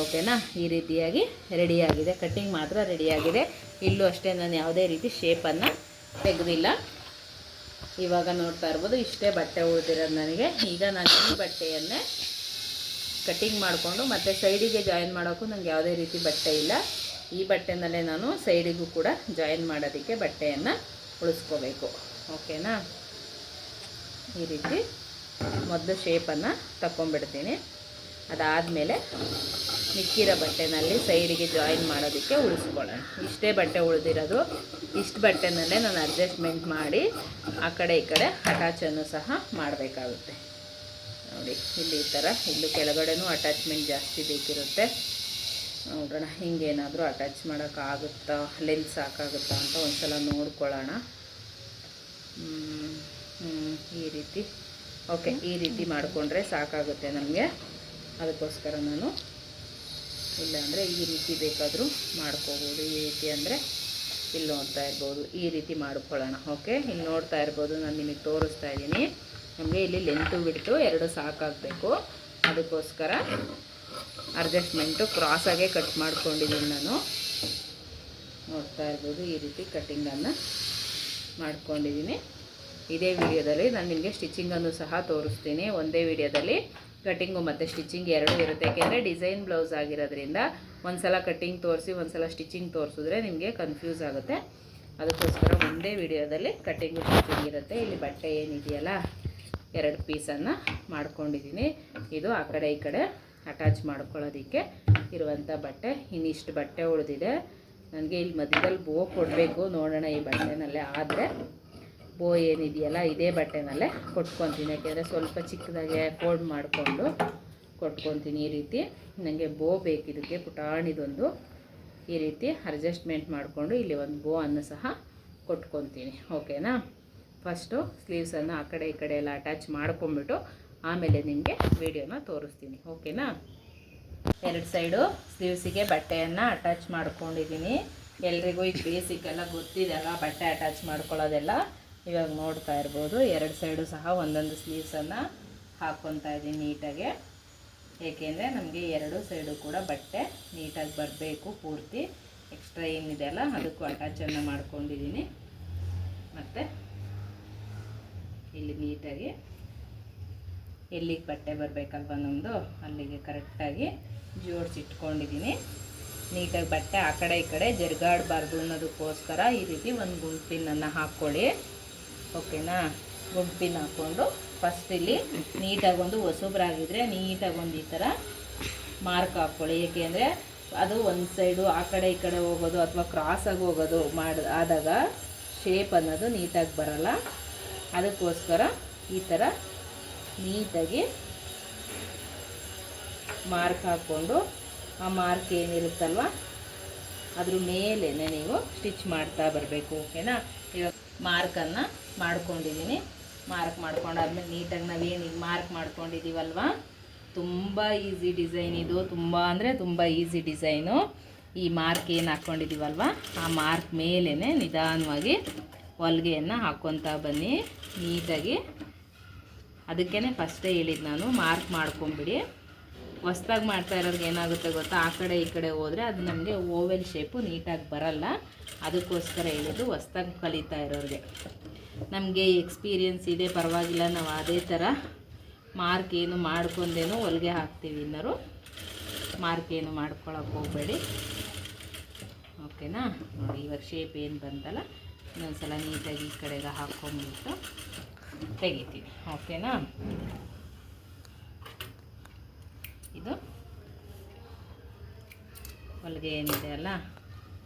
ಓಕೆನಾ. ಈ ರೀತಿಯಾಗಿ ರೆಡಿಯಾಗಿದೆ, ಕಟ್ಟಿಂಗ್ ಮಾತ್ರ ರೆಡಿಯಾಗಿದೆ. ಇಲ್ಲೂ ಅಷ್ಟೇ ನಾನು ಯಾವುದೇ ರೀತಿ ಶೇಪನ್ನು ತೆಗೆದಿಲ್ಲ. ಇವಾಗ ನೋಡ್ತಾ ಇರ್ಬೋದು ಇಷ್ಟೇ ಬಟ್ಟೆ ಉಳಿದಿರೋದು ನನಗೆ. ಈಗ ನಾನು ಈ ಬಟ್ಟೆಯನ್ನೇ ಕಟ್ಟಿಂಗ್ ಮಾಡಿಕೊಂಡು ಮತ್ತು ಸೈಡಿಗೆ ಜಾಯಿನ್ ಮಾಡೋಕ್ಕೂ ನನಗೆ ಯಾವುದೇ ರೀತಿ ಬಟ್ಟೆ ಇಲ್ಲ. ಈ ಬಟ್ಟೆನಲ್ಲೇ ನಾನು ಸೈಡಿಗೂ ಕೂಡ ಜಾಯಿನ್ ಮಾಡೋದಕ್ಕೆ ಬಟ್ಟೆಯನ್ನು ಉಳಿಸ್ಕೋಬೇಕು. ಓಕೆನಾ. ಈ ರೀತಿ ಮೊದಲು ಶೇಪನ್ನು ತಗೊಂಡ್ಬಿಡ್ತೀನಿ. ಅದಾದಮೇಲೆ ಮಿಕ್ಕಿರೋ ಬಟ್ಟೆನಲ್ಲಿ ಸೈಡಿಗೆ ಜಾಯಿನ್ ಮಾಡೋದಕ್ಕೆ ಉಳಿಸ್ಕೊಳ್ಳೋಣ. ಇಷ್ಟೇ ಬಟ್ಟೆ ಉಳಿದಿರೋದು. ಇಷ್ಟು ಬಟ್ಟೆನಲ್ಲೇ ನಾನು ಅಡ್ಜಸ್ಟ್ಮೆಂಟ್ ಮಾಡಿ ಆ ಕಡೆ ಈ ಕಡೆ ಅಟ್ಯಾಚನ್ನು ಸಹ ಮಾಡಬೇಕಾಗುತ್ತೆ. ನೋಡಿ ಇಲ್ಲಿ ಈ ಥರ, ಇಲ್ಲೂ ಕೆಳಗಡೆನೂ ಅಟ್ಯಾಚ್ಮೆಂಟ್ ಜಾಸ್ತಿ ಬೇಕಿರುತ್ತೆ. ನೋಡೋಣ ಹಿಂಗೇನಾದರೂ ಅಟ್ಯಾಚ್ ಮಾಡೋಕ್ಕಾಗುತ್ತಾ, ಲೆಂತ್ ಸಾಕಾಗುತ್ತಾ ಅಂತ ಒಂದು ಸಲ ನೋಡ್ಕೊಳ್ಳೋಣ. ಈ ರೀತಿ ಓಕೆ, ಈ ರೀತಿ ಮಾಡಿಕೊಂಡ್ರೆ ಸಾಕಾಗುತ್ತೆ ನಮಗೆ. ಅದಕ್ಕೋಸ್ಕರ ನಾನು ಇಲ್ಲಾಂದರೆ ಈ ರೀತಿ ಬೇಕಾದರೂ ಮಾಡ್ಕೋಬೋದು. ಈ ರೀತಿ ಅಂದರೆ ಇಲ್ಲಿ ನೋಡ್ತಾ ಇರ್ಬೋದು, ಈ ರೀತಿ ಮಾಡ್ಕೊಳ್ಳೋಣ. ಓಕೆ, ಇಲ್ಲಿ ನೋಡ್ತಾ ಇರ್ಬೋದು, ನಾನು ನಿಮಗೆ ತೋರಿಸ್ತಾ ಇದ್ದೀನಿ. ನಮಗೆ ಇಲ್ಲಿ ಲೆಂತು ಬಿಡ್ತು 2 ಸಾಕಾಗಬೇಕು. ಅದಕ್ಕೋಸ್ಕರ ಅಡ್ಜಸ್ಟ್ಮೆಂಟು ಕ್ರಾಸಾಗೆ ಕಟ್ ಮಾಡ್ಕೊಂಡಿದ್ದೀನಿ ನಾನು. ನೋಡ್ತಾ ಇರ್ಬೋದು ಈ ರೀತಿ ಕಟ್ಟಿಂಗನ್ನು ಮಾಡ್ಕೊಂಡಿದ್ದೀನಿ. ಇದೇ ವಿಡಿಯೋದಲ್ಲಿ ನಾನು ನಿಮಗೆ ಸ್ಟಿಚಿಂಗನ್ನು ಸಹ ತೋರಿಸ್ತೀನಿ. ಒಂದೇ ವಿಡಿಯೋದಲ್ಲಿ ಕಟ್ಟಿಂಗು ಮತ್ತು ಸ್ಟಿಚಿಂಗ್ ಎರಡೂ ಇರುತ್ತೆ. ಯಾಕೆಂದರೆ ಡಿಸೈನ್ ಬ್ಲೌಸ್ ಆಗಿರೋದ್ರಿಂದ ಒಂದು ಸಲ ಕಟ್ಟಿಂಗ್ ತೋರಿಸಿ ಒಂದು ಸಲ ಸ್ಟಿಚಿಂಗ್ ತೋರಿಸಿದ್ರೆ ನಿಮಗೆ ಕನ್ಫ್ಯೂಸ್ ಆಗುತ್ತೆ. ಅದಕ್ಕೋಸ್ಕರ ಒಂದೇ ವಿಡಿಯೋದಲ್ಲಿ ಕಟ್ಟಿಂಗು ಸ್ಟಿಚಿಂಗ್ ಇರುತ್ತೆ. ಇಲ್ಲಿ ಬಟ್ಟೆ ಏನಿದೆಯಲ್ಲ 2 ಪೀಸನ್ನು ಮಾಡ್ಕೊಂಡಿದ್ದೀನಿ. ಇದು ಆ ಕಡೆ ಈ ಕಡೆ ಅಟ್ಯಾಚ್ ಮಾಡ್ಕೊಳ್ಳೋದಕ್ಕೆ ಇರುವಂಥ ಬಟ್ಟೆ. ಇನ್ನಿಷ್ಟು ಬಟ್ಟೆ ಉಳಿದಿದೆ. ನನಗೆ ಇಲ್ಲಿ ಮಧ್ಯದಲ್ಲಿ ಬೋ ಕೊಡಬೇಕು, ನೋಡೋಣ ಈ ಬಟ್ಟೆನಲ್ಲೇ ಆದರೆ ಬೋ ಏನಿದೆಯಲ್ಲ ಇದೇ ಬಟ್ಟೆನಲ್ಲೇ ಕೊಟ್ಕೊತೀನಿ. ಯಾಕೆಂದರೆ ಸ್ವಲ್ಪ ಚಿಕ್ಕದಾಗೆ ಫೋಲ್ಡ್ ಮಾಡಿಕೊಂಡು ಕೊಟ್ಕೊತೀನಿ. ಈ ರೀತಿ ನನಗೆ ಬೋ ಬೇಕು, ಇದಕ್ಕೆ ಪುಟಾಣಿದೊಂದು ಈ ರೀತಿ ಅಡ್ಜಸ್ಟ್ಮೆಂಟ್ ಮಾಡಿಕೊಂಡು ಇಲ್ಲಿ ಒಂದು ಬೋ ಅನ್ನು ಸಹ ಕೊಟ್ಕೊತೀನಿ. ಓಕೆನಾ? ಫಸ್ಟು ಸ್ಲೀವ್ಸನ್ನು ಆ ಕಡೆ ಈ ಕಡೆ ಎಲ್ಲ ಅಟ್ಯಾಚ್ ಮಾಡ್ಕೊಂಬಿಟ್ಟು ಆಮೇಲೆ ನಿಮಗೆ ವಿಡಿಯೋನ ತೋರಿಸ್ತೀನಿ. ಓಕೆನಾ? 2 ಸೈಡು ಸ್ಲೀವ್ಸಿಗೆ ಬಟ್ಟೆಯನ್ನು ಅಟ್ಯಾಚ್ ಮಾಡ್ಕೊಂಡಿದ್ದೀನಿ. ಎಲ್ರಿಗೂ ಈಗ ಬೇಸಿಕ್ ಎಲ್ಲ ಗೊತ್ತಿದೆಲ್ಲ ಬಟ್ಟೆ ಅಟ್ಯಾಚ್ ಮಾಡ್ಕೊಳ್ಳೋದೆಲ್ಲ. ಇವಾಗ ನೋಡ್ತಾ ಇರ್ಬೋದು 2 ಸೈಡು ಸಹ ಒಂದೊಂದು ಸ್ಲೀವ್ಸನ್ನು ಹಾಕ್ಕೊತಾ ಇದ್ದೀನಿ ನೀಟಾಗೆ. ಏಕೆಂದರೆ ನಮಗೆ 2 ಸೈಡು ಕೂಡ ಬಟ್ಟೆ ನೀಟಾಗಿ ಬರಬೇಕು. ಪೂರ್ತಿ ಎಕ್ಸ್ಟ್ರಾ ಏನಿದೆ ಅಲ್ಲ ಅದಕ್ಕೂ ಅಟ್ಯಾಚನ್ನು ಮಾಡ್ಕೊಂಡಿದ್ದೀನಿ. ಮತ್ತು ಇಲ್ಲಿ ನೀಟಾಗಿ ಎಲ್ಲಿಗೆ ಬಟ್ಟೆ ಬರಬೇಕಲ್ವ ನಮ್ಮದು ಅಲ್ಲಿಗೆ ಕರೆಕ್ಟಾಗಿ ಜೋಡಿಸಿಟ್ಕೊಂಡಿದ್ದೀನಿ. ನೀಟಾಗಿ ಬಟ್ಟೆ ಆ ಕಡೆ ಈ ಕಡೆ ಜರುಗಾಡಬಾರ್ದು ಅನ್ನೋದಕ್ಕೋಸ್ಕರ ಈ ರೀತಿ ಒಂದು ಗುಂಪಿನನ್ನು ಹಾಕ್ಕೊಳ್ಳಿ. ಓಕೆನಾ? ಗುಂಪಿನ ಹಾಕ್ಕೊಂಡು ಫಸ್ಟ್ ಇಲ್ಲಿ ನೀಟಾಗಿ ಒಂದು ಹೊಸಬ್ರಾಗಿದ್ದರೆ ನೀಟಾಗಿ ಒಂದು ಈ ಥರ ಮಾರ್ಕ್ ಹಾಕ್ಕೊಳ್ಳಿ. ಏಕೆಂದರೆ ಅದು ಒಂದು ಸೈಡು ಆ ಕಡೆ ಈ ಕಡೆ ಹೋಗೋದು ಅಥವಾ ಕ್ರಾಸಾಗಿ ಹೋಗೋದು ಆದಾಗ ಶೇಪ್ ಅನ್ನೋದು ನೀಟಾಗಿ ಬರಲ್ಲ. ಅದಕ್ಕೋಸ್ಕರ ಈ ಥರ ನೀಟಾಗಿ ಮಾರ್ಕ್ ಹಾಕ್ಕೊಂಡು ಆ ಮಾರ್ಕ್ ಏನಿರುತ್ತಲ್ವ ಅದ್ರ ಮೇಲೇ ನೀವು ಸ್ಟಿಚ್ ಮಾಡ್ತಾ ಬರಬೇಕು. ಓಕೆನಾ? ಇವಾಗ ಮಾರ್ಕನ್ನು ಮಾಡ್ಕೊಂಡಿದ್ದೀನಿ. ಮಾರ್ಕ್ ಮಾಡ್ಕೊಂಡಾದ್ಮೇಲೆ ನೀಟಾಗಿ ನಾವೇನು ಮಾರ್ಕ್ ಮಾಡ್ಕೊಂಡಿದ್ದೀವಲ್ವ, ತುಂಬ ಈಸಿ ಡಿಸೈನ್ ಇದು. ತುಂಬ ಅಂದರೆ ತುಂಬ ಈಸಿ ಡಿಸೈನು. ಈ ಮಾರ್ಕ್ ಏನು ಹಾಕ್ಕೊಂಡಿದ್ದೀವಲ್ವ ಆ ಮಾರ್ಕ್ ಮೇಲೇ ನಿಧಾನವಾಗಿ ಹೊಲಿಗೆಯನ್ನು ಹಾಕ್ಕೊತಾ ಬನ್ನಿ ನೀಟಾಗಿ. ಅದಕ್ಕೇ ಫಸ್ಟೇ ಹೇಳಿದ್ದು ನಾನು, ಮಾರ್ಕ್ ಮಾಡ್ಕೊಂಬಿಡಿ. ಹೊಸ್ದಾಗಿ ಮಾಡ್ತಾ ಇರೋರಿಗೆ ಏನಾಗುತ್ತೆ ಗೊತ್ತಾ, ಆ ಕಡೆ ಈ ಕಡೆ ಹೋದರೆ ಅದು ನಮಗೆ ಓವೆಲ್ ಶೇಪು ನೀಟಾಗಿ ಬರಲ್ಲ. ಅದಕ್ಕೋಸ್ಕರ ಹೇಳಿದ್ದು ಹೊಸ್ದಾಗಿ ಕಲಿತಾ ಇರೋರಿಗೆ. ನಮಗೆ ಎಕ್ಸ್ಪೀರಿಯೆನ್ಸ್ ಇದೆ ಪರವಾಗಿಲ್ಲ, ನಾವು ಅದೇ ಥರ ಮಾರ್ಕ್ ಏನು ಮಾಡ್ಕೊಂಡೇನೋ ಹೊಲಿಗೆ ಹಾಕ್ತೀವಿ. ಇನ್ನರು ಮಾರ್ಕ್ ಏನು ಮಾಡ್ಕೊಳಕ್ಕೆ ಹೋಗಬೇಡಿ. ಓಕೆನಾ? ನೋಡಿ ಇವಾಗ ಶೇಪ್ ಏನು ಬಂತಲ್ಲ ಇನ್ನೊಂದು ಸಲ ನೀಟಾಗಿ ಈ ಕಡೆಗೆ ಹಾಕ್ಕೊಂಡ್ಬಿಟ್ಟು ತೆಗಿತೀವಿ. ಓಕೆನಾ? ಇದು ಹೊಲಿಗೆ ಏನಿದೆ ಅಲ್ಲ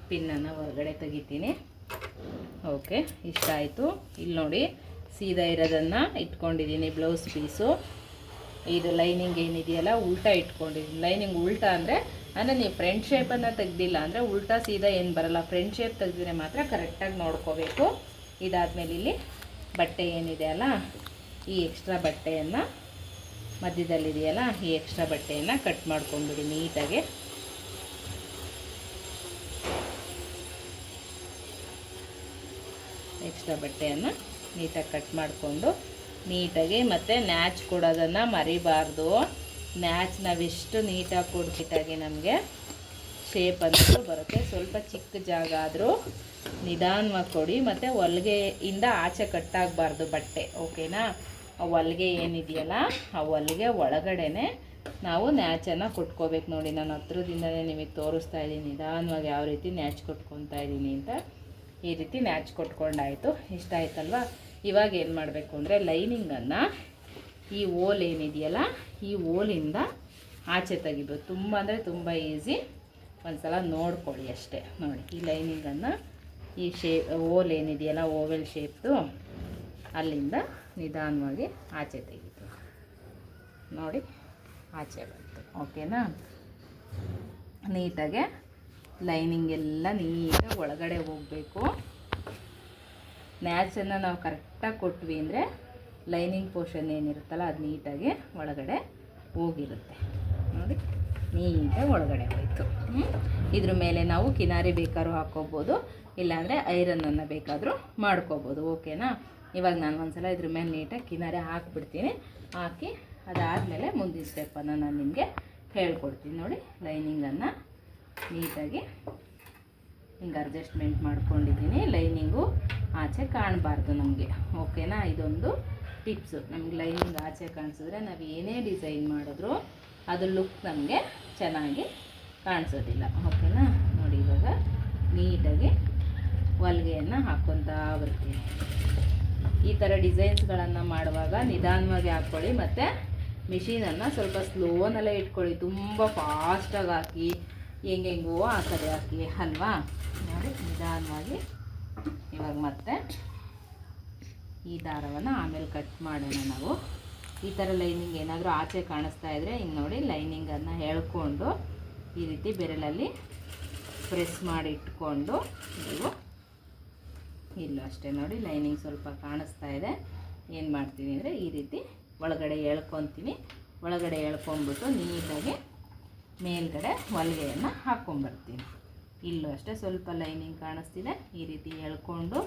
ಪಿನ್ನನ್ನು ಹೊರಗಡೆ ತೆಗಿತೀನಿ. ಓಕೆ, ಇಷ್ಟ ಆಯಿತು. ಇಲ್ಲಿ ನೋಡಿ ಸೀದಾ ಇರೋದನ್ನು ಇಟ್ಕೊಂಡಿದ್ದೀನಿ ಬ್ಲೌಸ್ ಪೀಸು. ಇದು ಲೈನಿಂಗ್ ಏನಿದೆಯಲ್ಲ ಉಲ್ಟಾ ಇಟ್ಕೊಂಡಿದ್ದೀನಿ. ಲೈನಿಂಗ್ ಉಲ್ಟಾ ಅಂದರೆ ನೀವು ಫ್ರಂಟ್ ಶೇಪನ್ನು ತೆಗ್ದಿಲ್ಲ ಅಂದರೆ ಉಲ್ಟಾ ಸೀದಾ ಏನು ಬರಲ್ಲ. ಫ್ರಂಟ್ ಶೇಪ್ ತೆಗೆದಿದ್ರೆ ಮಾತ್ರ ಕರೆಕ್ಟಾಗಿ ನೋಡ್ಕೋಬೇಕು. ಇದಾದಮೇಲೆ ಇಲ್ಲಿ ಬಟ್ಟೆ ಏನಿದೆ ಅಲ್ಲ ಈ ಎಕ್ಸ್ಟ್ರಾ ಬಟ್ಟೆಯನ್ನು ಮಧ್ಯದಲ್ಲಿದೆಯಲ್ಲ ಈ ಎಕ್ಸ್ಟ್ರಾ ಬಟ್ಟೆಯನ್ನು ಕಟ್ ಮಾಡ್ಕೊಂಡ್ಬಿಡಿ ನೀಟಾಗಿ. ಎಕ್ಸ್ಟ್ರಾ ಬಟ್ಟೆಯನ್ನು ನೀಟಾಗಿ ಕಟ್ ಮಾಡಿಕೊಂಡು ನೀಟಾಗಿ ಮತ್ತು ನ್ಯಾಚ್ ಕೊಡೋದನ್ನು ಮರಿಬಾರ್ದು. ನ್ಯಾಚ್ ನಾವೆಷ್ಟು ನೀಟಾಗಿ ಕೊಡ್ಬಿಟ್ಟಾಗಿ ನಮಗೆ ಶೇಪ್ ಅನ್ನೋದು ಬರುತ್ತೆ. ಸ್ವಲ್ಪ ಚಿಕ್ಕ ಜಾಗ ಆದರೂ ನಿಧಾನವಾಗಿ ಕೊಡಿ. ಮತ್ತು ಹೊಲಿಗೆಯಿಂದ ಆಚೆ ಕಟ್ಟಾಗಬಾರ್ದು ಬಟ್ಟೆ. ಓಕೆನಾ? ಆ ಹೊಲಿಗೆ ಏನಿದೆಯಲ್ಲ ಆ ಹೊಲಿಗೆ ಒಳಗಡೆನೆ ನಾವು ನ್ಯಾಚನ್ನು ಕೊಟ್ಕೋಬೇಕು. ನೋಡಿ ನಾನು ಹತ್ರದಿಂದನೇ ನಿಮಗೆ ತೋರಿಸ್ತಾ ಇದ್ದೀನಿ ನಿಧಾನವಾಗಿ ಯಾವ ರೀತಿ ನ್ಯಾಚ್ ಕೊಟ್ಕೊತಾ ಇದ್ದೀನಿ ಅಂತ. ಈ ರೀತಿ ನ್ಯಾಚ್ ಕೊಟ್ಕೊಂಡಾಯಿತು. ಇಷ್ಟ ಆಯ್ತಲ್ವ? ಇವಾಗ ಏನು ಮಾಡಬೇಕು ಅಂದರೆ ಲೈನಿಂಗನ್ನು ಈ ಓಲ್ ಏನಿದೆಯಲ್ಲ ಈ ಓಲಿಂದ ಆಚೆ ತೆಗಿಬೇಕು. ತುಂಬ ಅಂದರೆ ತುಂಬ ಈಸಿ. ಒಂದು ಸಲ ನೋಡ್ಕೊಳ್ಳಿ ಅಷ್ಟೇ. ನೋಡಿ ಈ ಲೈನಿಂಗನ್ನು ಈ ಓಲ್ ಏನಿದೆಯಲ್ಲ ಓವೆಲ್ ಶೇಪ್ದು ಅಲ್ಲಿಂದ ನಿಧಾನವಾಗಿ ಆಚೆ ತೆಗಿತು. ನೋಡಿ ಆಚೆ ಬಂತು. ಓಕೆನಾ? ನೀಟಾಗೆ ಲೈನಿಂಗ್ ಎಲ್ಲ ನೀಟಾಗಿ ಒಳಗಡೆ ಹೋಗಬೇಕು. ನ್ಯಾಚನ್ನು ನಾವು ಕರೆಕ್ಟಾಗಿ ಕೊಟ್ವಿ ಅಂದರೆ ಲೈನಿಂಗ್ ಪೋರ್ಷನ್ ಏನಿರುತ್ತಲ್ಲ ಅದು ನೀಟಾಗಿ ಒಳಗಡೆ ಹೋಗಿರುತ್ತೆ. ನೋಡಿ ನೀಟಾಗಿ ಒಳಗಡೆ ಹೋಯಿತು. ಇದ್ರ ಮೇಲೆ ನಾವು ಕಿನಾರಿ ಬೇಕಾದ್ರೂ ಹಾಕ್ಕೋಬೋದು, ಇಲ್ಲಾಂದರೆ ಐರನ್ನನ್ನು ಬೇಕಾದರೂ ಮಾಡ್ಕೋಬೋದು. ಓಕೆನಾ? ಇವಾಗ ನಾನು ಒಂದ್ಸಲ ಇದ್ರ ಮೇಲೆ ನೀಟಾಗಿ ಕಿನಾರಿ ಹಾಕ್ಬಿಡ್ತೀನಿ. ಹಾಕಿ ಅದಾದಮೇಲೆ ಮುಂದಿನ ಸ್ಟೆಪ್ಪನ್ನು ನಾನು ನಿಮಗೆ ಹೇಳ್ಕೊಡ್ತೀನಿ. ನೋಡಿ ಲೈನಿಂಗನ್ನು ನೀಟಾಗಿ ಹಿಂಗೆ ಅಡ್ಜಸ್ಟ್ಮೆಂಟ್ ಮಾಡ್ಕೊಂಡಿದ್ದೀನಿ. ಲೈನಿಂಗು ಆಚೆ ಕಾಣಬಾರ್ದು ನಮಗೆ. ಓಕೆನಾ? ಇದೊಂದು ಟಿಪ್ಸು. ನಮಗೆ ಲೈನಿಂಗ್ ಆಚೆ ಕಾಣಿಸಿದ್ರೆ ನಾವು ಏನೇ ಡಿಸೈನ್ ಮಾಡಿದ್ರು ಅದು ಲುಕ್ ನಮಗೆ ಚೆನ್ನಾಗಿ ಕಾಣಿಸೋದಿಲ್ಲ. ಓಕೆನಾ? ನೋಡಿ ಇವಾಗ ನೀಟಾಗಿ ಹೊಲಿಗೆಯನ್ನು ಹಾಕ್ಕೊತಾ ಬರ್ತೀನಿ. ಈ ಥರ ಡಿಸೈನ್ಸ್ಗಳನ್ನು ಮಾಡುವಾಗ ನಿಧಾನವಾಗಿ ಹಾಕ್ಕೊಳ್ಳಿ. ಮತ್ತು ಮಿಷಿನನ್ನು ಸ್ವಲ್ಪ ಸ್ಲೋನಲ್ಲೇ ಇಟ್ಕೊಳ್ಳಿ. ತುಂಬ ಫಾಸ್ಟಾಗಿ ಹಾಕಿ ಹೆಂಗೆಂಗೋ ಆ ಕಡೆ ಹಾಕಿ ಅಲ್ವಾ. ನೋಡಿ ನಿಧಾನವಾಗಿ ಇವಾಗ ಮತ್ತೆ ಈ ದಾರವನ್ನು ಆಮೇಲೆ ಕಟ್ ಮಾಡೋಣ ನಾವು. ಈ ಥರ ಲೈನಿಂಗ್ ಏನಾದರೂ ಆಚೆ ಕಾಣಿಸ್ತಾ ಇದ್ದರೆ ಹಿಂಗೆ ನೋಡಿ ಲೈನಿಂಗನ್ನು ಎಳ್ಕೊಂಡು ಈ ರೀತಿ ಬೆರಳಲ್ಲಿ ಪ್ರೆಸ್ ಮಾಡಿ ಇಟ್ಕೊಂಡು ನೀವು ಇಲ್ಲೂ ಅಷ್ಟೇ ನೋಡಿ ಲೈನಿಂಗ್ ಸ್ವಲ್ಪ ಕಾಣಿಸ್ತಾ ಇದೆ. ಏನು ಮಾಡ್ತೀನಿ ಅಂದರೆ ಈ ರೀತಿ ಒಳಗಡೆ ಎಳ್ಕೊತೀನಿ. ಒಳಗಡೆ ಎಳ್ಕೊಂಬಿಟ್ಟು ನೀಟಾಗಿ ಮೇಲ್ಗಡೆ ಹೊಲಿಗೆಯನ್ನು ಹಾಕ್ಕೊಂಬರ್ತೀನಿ. ಇಲ್ಲೂ ಅಷ್ಟೇ ಸ್ವಲ್ಪ ಲೈನಿಂಗ್ ಕಾಣಿಸ್ತಿದೆ. ಈ ರೀತಿ ಎಳ್ಕೊಂಡು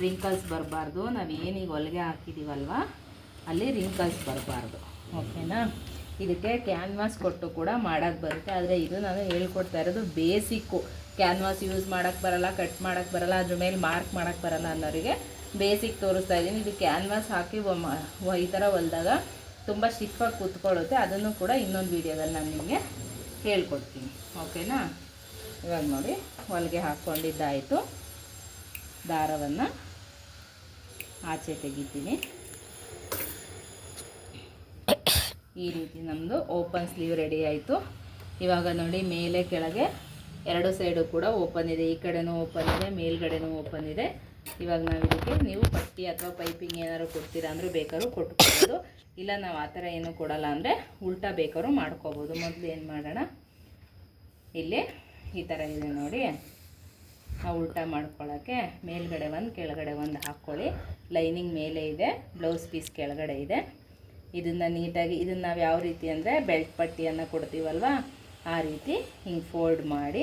ರಿಂಕಲ್ಸ್ ಬರಬಾರ್ದು. ನಾವೇನೀಗ ಹೊಲಿಗೆ ಹಾಕಿದ್ದೀವಲ್ವ ಅಲ್ಲಿ ರಿಂಕಲ್ಸ್ ಬರಬಾರ್ದು. ಓಕೆನಾ. ಇದಕ್ಕೆ ಕ್ಯಾನ್ವಾಸ್ ಕೊಟ್ಟು ಕೂಡ ಮಾಡೋಕ್ಕೆ ಬರುತ್ತೆ. ಆದರೆ ಇದು ನಾನು ಹೇಳ್ಕೊಡ್ತಾ ಇರೋದು ಬೇಸಿಕ್ಕು. ಕ್ಯಾನ್ವಾಸ್ ಯೂಸ್ ಮಾಡೋಕ್ಕೆ ಬರೋಲ್ಲ, ಕಟ್ ಮಾಡೋಕ್ಕೆ ಬರೋಲ್ಲ, ಅದ್ರ ಮೇಲೆ ಮಾರ್ಕ್ ಮಾಡೋಕ್ಕೆ ಬರೋಲ್ಲ ಅನ್ನೋರಿಗೆ ಬೇಸಿಕ್ ತೋರಿಸ್ತಾ ಇದ್ದೀನಿ. ಇದು ಕ್ಯಾನ್ವಾಸ್ ಹಾಕಿ ಈ ಥರ ಹೊಲಿದಾಗ ತುಂಬ ಸ್ಟಿಫಾಗಿ ಕೂತ್ಕೊಳ್ಳುತ್ತೆ. ಅದನ್ನು ಕೂಡ ಇನ್ನೊಂದು ವೀಡಿಯೋದಲ್ಲಿ ನಾನು ನಿಮಗೆ ಹೇಳ್ಕೊಡ್ತೀನಿ. ಓಕೆನಾ. ಇವಾಗ ನೋಡಿ ಹೊಲಿಗೆ ಹಾಕ್ಕೊಂಡಿದ್ದಾಯಿತು. ದಾರವನ್ನು ಆಚೆ ತೆಗಿತೀನಿ. ಈ ರೀತಿ ನಮ್ಮದು ಓಪನ್ ಸ್ಲೀವ್ ರೆಡಿ ಆಯಿತು. ಇವಾಗ ನೋಡಿ ಮೇಲೆ ಕೆಳಗೆ ಎರಡು ಸೈಡು ಕೂಡ ಓಪನ್ ಇದೆ. ಈ ಕಡೆನೂ ಓಪನ್ ಇದೆ, ಮೇಲ್ಗಡೆನೂ ಓಪನ್ ಇದೆ. ಇವಾಗ ನಾವು ಇದಕ್ಕೆ ನೀವು ಪಟ್ಟಿ ಅಥವಾ ಪೈಪಿಂಗ್ ಏನಾದ್ರು ಕೊಡ್ತೀರಾ ಅಂದರೆ ಬೇಕಾದ್ರೂ ಕೊಟ್ಕೋಬೋದು. ಇಲ್ಲ ನಾವು ಆ ಥರ ಏನೂ ಕೊಡಲ್ಲ ಅಂದರೆ ಉಲ್ಟಾ ಬೇಕಾದ್ರೂ ಮಾಡ್ಕೋಬೋದು. ಮೊದಲು ಏನು ಮಾಡೋಣ, ಇಲ್ಲಿ ಈ ಥರ ಇದೆ ನೋಡಿ, ಆ ಉಲ್ಟಾ ಮಾಡ್ಕೊಳ್ಳೋಕ್ಕೆ ಮೇಲ್ಗಡೆ ಒಂದು ಕೆಳಗಡೆ ಒಂದು ಹಾಕ್ಕೊಳ್ಳಿ. ಲೈನಿಂಗ್ ಮೇಲೆ ಇದೆ, ಬ್ಲೌಸ್ ಪೀಸ್ ಕೆಳಗಡೆ ಇದೆ. ಇದನ್ನು ನೀಟಾಗಿ ಇದನ್ನು ನಾವು ಯಾವ ರೀತಿ ಅಂದರೆ ಬೆಲ್ಟ್ ಪಟ್ಟಿಯನ್ನು ಕೊಡ್ತೀವಲ್ವ ಆ ರೀತಿ ಹಿಂಗೆ ಫೋಲ್ಡ್ ಮಾಡಿ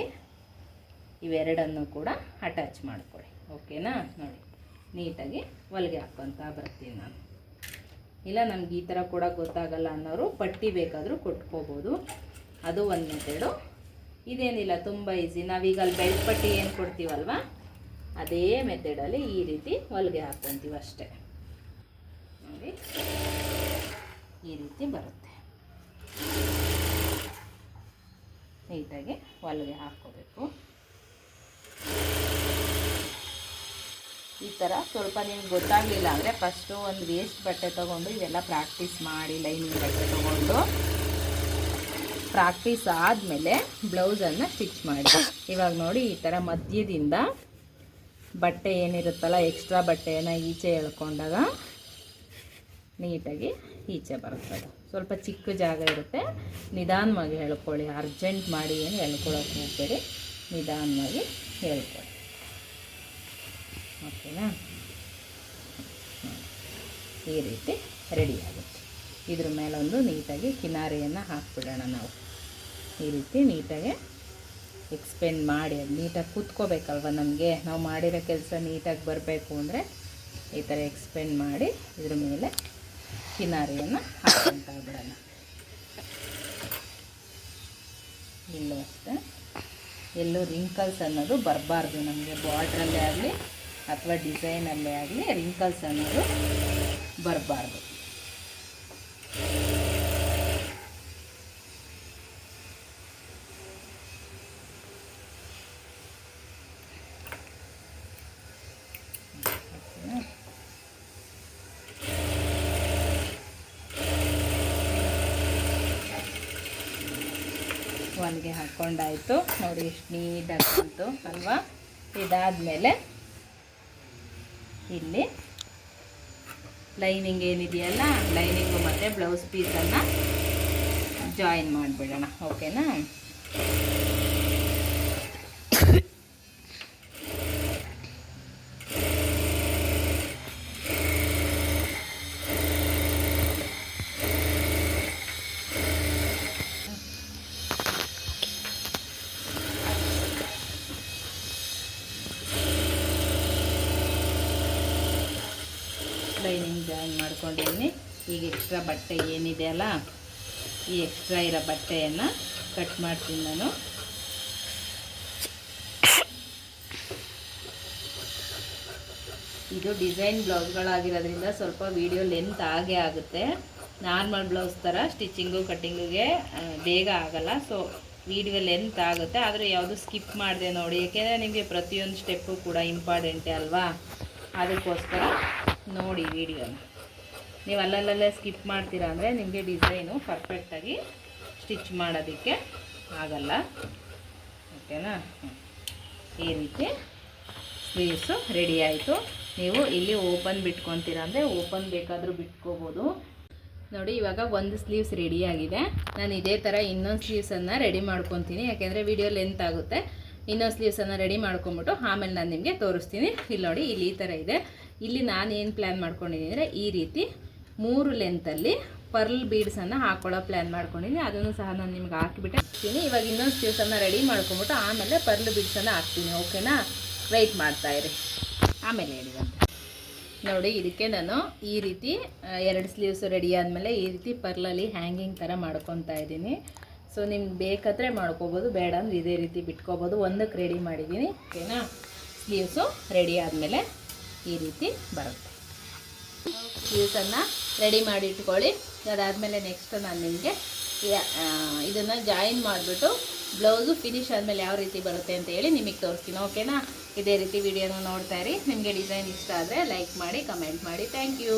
ಇವೆರಡನ್ನು ಕೂಡ ಅಟ್ಯಾಚ್ ಮಾಡ್ಕೊಳ್ಳಿ. ಓಕೆನಾ. ನೋಡಿ ನೀಟಾಗಿ ಹೊಲಿಗೆ ಹಾಕ್ಕೊತ ಬರ್ತೀನಿ ನಾನು. ಇಲ್ಲ ನಮ್ಗೆ ಈ ಥರ ಕೂಡ ಗೊತ್ತಾಗಲ್ಲ ಅನ್ನೋರು ಪಟ್ಟಿ ಬೇಕಾದರೂ ಕೊಟ್ಕೋಬೋದು. ಅದು ಒಂದು ಮೆಥಡು. ಇದೇನಿಲ್ಲ, ತುಂಬ ಈಸಿ. ನಾವೀಗ ಅಲ್ಲಿ ಬೆಲ್ಟ್ ಪಟ್ಟಿ ಏನು ಕೊಡ್ತೀವಲ್ವ ಅದೇ ಮೆಥಡಲ್ಲಿ ಈ ರೀತಿ ಹೊಲಿಗೆ ಹಾಕ್ಕೊತೀವಿ ಅಷ್ಟೇ. ನೋಡಿ ಈ ರೀತಿ ಬರುತ್ತೆ. ನೀಟಾಗಿ ಹೊಲಿಗೆ ಹಾಕ್ಕೋಬೇಕು. ಈ ಥರ ಸ್ವಲ್ಪ ನಿಮ್ಗೆ ಗೊತ್ತಾಗಲಿಲ್ಲ ಅಂದರೆ ಫಸ್ಟು ಒಂದು ವೇಸ್ಟ್ ಬಟ್ಟೆ ತೊಗೊಂಡು ಇವೆಲ್ಲ ಪ್ರಾಕ್ಟೀಸ್ ಮಾಡಿ, ಲೈನಿಂಗ್ ಬಟ್ಟೆ ತೊಗೊಂಡು ಪ್ರಾಕ್ಟೀಸ್ ಆದಮೇಲೆ ಬ್ಲೌಸನ್ನು ಸ್ಟಿಚ್ ಮಾಡಿ. ಇವಾಗ ನೋಡಿ ಈ ಥರ ಮಧ್ಯದಿಂದ ಬಟ್ಟೆ ಏನಿರುತ್ತಲ್ಲ ಎಕ್ಸ್ಟ್ರಾ ಬಟ್ಟೆಯನ್ನು ಈಚೆ ಎಳ್ಕೊಂಡಾಗ ನೀಟಾಗಿ ಈಚೆ ಬರ್ತದೆ. ಸ್ವಲ್ಪ ಚಿಕ್ಕ ಜಾಗ ಇರುತ್ತೆ, ನಿಧಾನವಾಗಿ ಹೇಳ್ಕೊಳ್ಳಿ. ಅರ್ಜೆಂಟ್ ಮಾಡಿ ಏನು ಹೇಳ್ಕೊಳಕ್ಕೆ ಹೋಗಬೇಡಿ, ನಿಧಾನವಾಗಿ ಹೇಳ್ಕೊಳ್ಳಿ. ಓಕೆನಾ. ಈ ರೀತಿ ರೆಡಿ ಆಗುತ್ತೆ. ಇದ್ರ ಮೇಲೊಂದು ನೀಟಾಗಿ ಕಿನಾರಿಯನ್ನು ಹಾಕ್ಬಿಡೋಣ ನಾವು. ಈ ರೀತಿ ನೀಟಾಗಿ ಎಕ್ಸ್ಪೆಂಡ್ ಮಾಡಿ ಅದು ನೀಟಾಗಿ ಕೂತ್ಕೋಬೇಕಲ್ವ ನಮಗೆ. ನಾವು ಮಾಡಿರೋ ಕೆಲಸ ನೀಟಾಗಿ ಬರಬೇಕು ಅಂದರೆ ಈ ಥರ ಎಕ್ಸ್ಪೆಂಡ್ ಮಾಡಿ ಇದ್ರ ಮೇಲೆ ಕಿನಾರಿಯನ್ನು ಹಾಕ್ಕೊಳ್ತಾ ಬಿಡೋಣ. ಇಲ್ಲೂ ಅಷ್ಟೇ ಎಲ್ಲೂ ರಿಂಕಲ್ಸ್ ಅನ್ನೋದು ಬರಬಾರ್ದು ನಮಗೆ. ಬಾರ್ಡ್ರಲ್ಲೇ ಆಗಲಿ ಅಥವಾ ಡಿಸೈನಲ್ಲೇ ಆಗಲಿ ರಿಂಕಲ್ಸ್ ಅನ್ನೋದು ಬರಬಾರ್ದು. ಹೊಲಿಗೆ ಹಾಕ್ಕೊಂಡಾಯಿತು ನೋಡಿ, ಎಷ್ಟು ನೀಟಾಗಿ ಬಂತು ಅಲ್ವಾ. ಇದಾದಮೇಲೆ ಇಲ್ಲಿ ಲೈನಿಂಗ್ ಏನಿದೆಯಲ್ಲ, ಲೈನಿಂಗು ಮತ್ತು ಬ್ಲೌಸ್ ಪೀಸನ್ನು ಜಾಯಿನ್ ಮಾಡಿಬಿಡೋಣ. ಓಕೆನಾ. ಲೈನಿಂಗ್ ಜಾಯಿನ್ ಮಾಡ್ಕೊಂಡಿದ್ದೀನಿ. ಈಗ ಎಕ್ಸ್ಟ್ರಾ ಬಟ್ಟೆ ಏನಿದೆ ಅಲ್ಲ, ಈ ಎಕ್ಸ್ಟ್ರಾ ಇರೋ ಬಟ್ಟೆಯನ್ನು ಕಟ್ ಮಾಡ್ತೀನಿ ನಾನು. ಇದು ಡಿಸೈನ್ ಬ್ಲೌಸ್ಗಳಾಗಿರೋದ್ರಿಂದ ಸ್ವಲ್ಪ ವಿಡಿಯೋ ಲೆಂತ್ ಆಗೇ ಆಗುತ್ತೆ. ನಾರ್ಮಲ್ ಬ್ಲೌಸ್ ಥರ ಸ್ಟಿಚಿಂಗು ಕಟ್ಟಿಂಗಿಗೆ ಬೇಗ ಆಗಲ್ಲ. ಸೊ ವಿಡಿಯೋ ಲೆಂತ್ ಆಗುತ್ತೆ. ಆದರೆ ಯಾವುದು ಸ್ಕಿಪ್ ಮಾಡಿದೆ ನೋಡಿ, ಏಕೆಂದರೆ ನಿಮಗೆ ಪ್ರತಿಯೊಂದು ಸ್ಟೆಪ್ಪು ಕೂಡ ಇಂಪಾರ್ಟೆಂಟೇ ಅಲ್ವಾ. ಅದಕ್ಕೋಸ್ಕರ ನೋಡಿ ವಿಡಿಯೋನ. ನೀವು ಅಲ್ಲಲ್ಲೇ ಸ್ಕಿಪ್ ಮಾಡ್ತೀರಾ ಅಂದರೆ ನಿಮಗೆ ಡಿಸೈನು ಪರ್ಫೆಕ್ಟಾಗಿ ಸ್ಟಿಚ್ ಮಾಡೋದಕ್ಕೆ ಆಗಲ್ಲ. ಓಕೆನಾ. ಈ ರೀತಿ ಸ್ಲೀವ್ಸು ರೆಡಿ ಆಯಿತು. ನೀವು ಇಲ್ಲಿ ಓಪನ್ ಬಿಟ್ಕೊತೀರ ಅಂದರೆ ಓಪನ್ ಬೇಕಾದರೂ ಬಿಟ್ಕೋಬೋದು. ನೋಡಿ ಇವಾಗ ಒಂದು ಸ್ಲೀವ್ಸ್ ರೆಡಿಯಾಗಿದೆ. ನಾನು ಇದೇ ಥರ ಇನ್ನೊಂದು ಸ್ಲೀವ್ಸನ್ನು ರೆಡಿ ಮಾಡ್ಕೊತೀನಿ, ಯಾಕೆಂದರೆ ವಿಡಿಯೋ ಲೆಂತ್ ಆಗುತ್ತೆ. ಇನ್ನೊಂದು ಸ್ಲೀವ್ಸನ್ನು ರೆಡಿ ಮಾಡ್ಕೊಂಬಿಟ್ಟು ಆಮೇಲೆ ನಾನು ನಿಮಗೆ ತೋರಿಸ್ತೀನಿ. ಇಲ್ಲಿ ನೋಡಿ ಇಲ್ಲಿ ಈ ಥರ ಇದೆ. ಇಲ್ಲಿ ನಾನು ಏನು ಪ್ಲ್ಯಾನ್ ಮಾಡ್ಕೊಂಡಿದ್ದೀನಿ ಅಂದರೆ ಈ ರೀತಿ 3 ಲೆಂತಲ್ಲಿ ಪರ್ಲ್ ಬೀಡ್ಸನ್ನು ಹಾಕೊಳ್ಳೋ ಪ್ಲ್ಯಾನ್ ಮಾಡ್ಕೊಂಡಿದ್ದೀನಿ. ಅದನ್ನು ಸಹ ನಾನು ನಿಮ್ಗೆ ಹಾಕಿಬಿಟ್ಟಿರ್ತೀನಿ. ಇವಾಗ ಇನ್ನೊಂದು ಸ್ಲೀವ್ಸನ್ನು ರೆಡಿ ಮಾಡ್ಕೊಂಬಿಟ್ಟು ಆಮೇಲೆ ಪರ್ಲ್ ಬೀಡ್ಸನ್ನು ಹಾಕ್ತೀನಿ. ಓಕೆನಾ, ವೆಯ್ಟ್ ಮಾಡ್ತಾಯಿರಿ, ಆಮೇಲೆ ಹೇಳಿದಂತೆ. ನೋಡಿ ಇದಕ್ಕೆ ನಾನು ಈ ರೀತಿ 2 ಸ್ಲೀವ್ಸ್ ರೆಡಿ ಆದಮೇಲೆ ಈ ರೀತಿ ಪರ್ಲಲ್ಲಿ ಹ್ಯಾಂಗಿಂಗ್ ಥರ ಮಾಡ್ಕೊತಾ ಇದ್ದೀನಿ. ಸೊ ನಿಮ್ಗೆ ಬೇಕಾದರೆ ಮಾಡ್ಕೋಬೋದು, ಬೇಡ ಅಂದರೆ ಇದೇ ರೀತಿ ಬಿಟ್ಕೋಬೋದು. ಒಂದಕ್ಕೆ ರೆಡಿ ಮಾಡಿದ್ದೀನಿ. ಓಕೆನಾ, ಸ್ಲೀವ್ಸು ರೆಡಿ ಆದಮೇಲೆ ಈ ರೀತಿ ಬರುತ್ತೆ. ಸ್ಲೀವ್ಸನ್ನು ರೆಡಿ ಮಾಡಿ ಇಟ್ಕೊಳ್ಳಿ. ಅದಾದಮೇಲೆ ನೆಕ್ಸ್ಟ್ ನಾನು ನಿಮಗೆ ಇದನ್ನು ಜಾಯಿನ್ ಮಾಡಿಬಿಟ್ಟು ಬ್ಲೌಸು ಫಿನಿಶ್ ಆದಮೇಲೆ ಯಾವ ರೀತಿ ಬರುತ್ತೆ ಅಂತ ಹೇಳಿ ನಿಮಗೆ ತೋರಿಸ್ತೀನಿ. ಓಕೆನಾ, ಇದೇ ರೀತಿ ವಿಡಿಯೋನ ನೋಡ್ತಾ ಇರಿ. ನಿಮಗೆ ಡಿಸೈನ್ ಇಷ್ಟ ಆದರೆ ಲೈಕ್ ಮಾಡಿ, ಕಮೆಂಟ್ ಮಾಡಿ. Thank you.